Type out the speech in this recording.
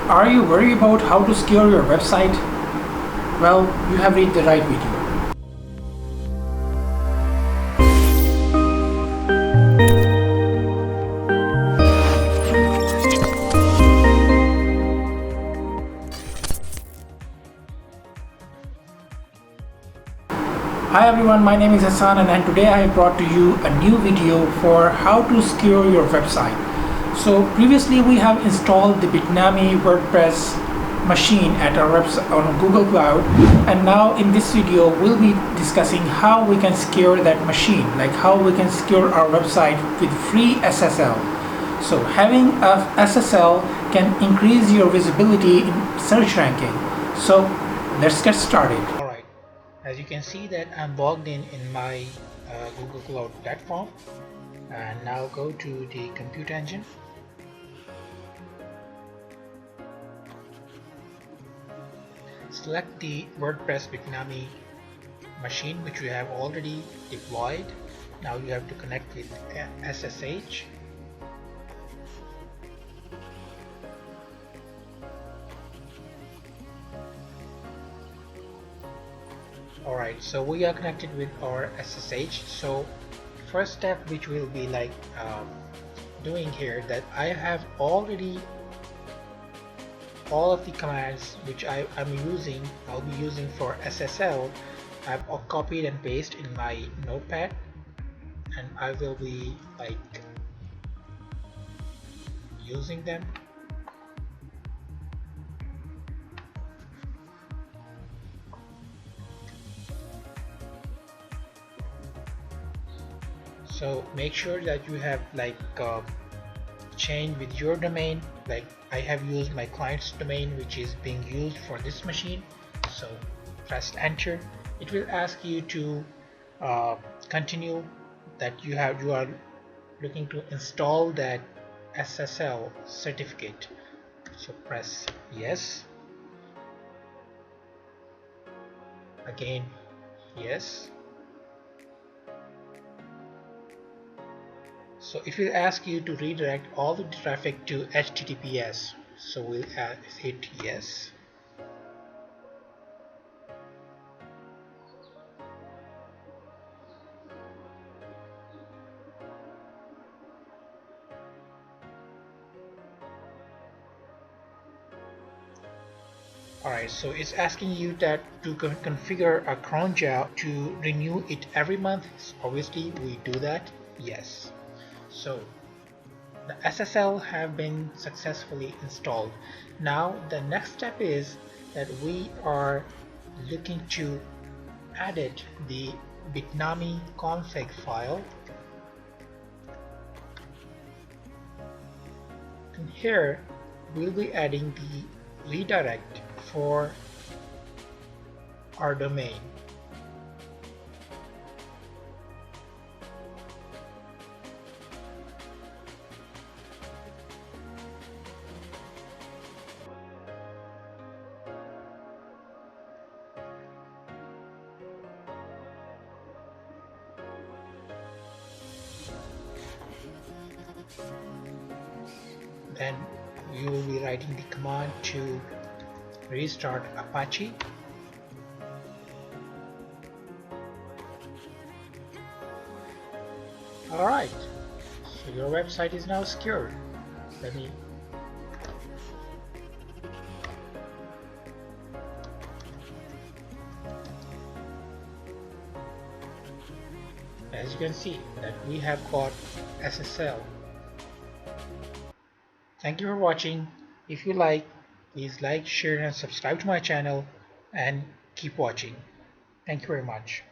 Are you worried about how to secure your website? Well, you have reached the right video. Hi everyone, my name is Hassan and today I brought to you a new video for how to secure your website. So previously we have installed the Bitnami WordPress machine at our website on Google Cloud, and now in this video we'll be discussing how we can secure that machine, like how we can secure our website with free SSL. So having a SSL can increase your visibility in search ranking. So let's get started. As you can see that I'm logged in my Google Cloud platform, and now go to the compute engine. Select the WordPress Bitnami machine which we have already deployed. Now you have to connect with SSH. Alright, so we are connected with our SSH. So first step which we'll be doing here, that I have already all of the commands which I'll be using for SSL. I've copied and pasted in my notepad, and I will be using them. So make sure that you have change with your domain. Like I have used my client's domain which is being used for this machine. So press enter. It will ask you to continue that you are looking to install that SSL certificate. So press yes. Again yes. So it will ask you to redirect all the traffic to HTTPS. So we'll hit yes. Alright, so it's asking you that to configure a cron job to renew it every month. So obviously we do that. Yes. So the SSL have been successfully installed. Now the next step is that we are looking to edit the Bitnami config file. And here we'll be adding the redirect for our domain. Then you will be writing the command to restart Apache. Alright, so your website is now secured. As you can see that we have got SSL. Thank you for watching. If you like, please like, share and subscribe to my channel, and keep watching. Thank you very much.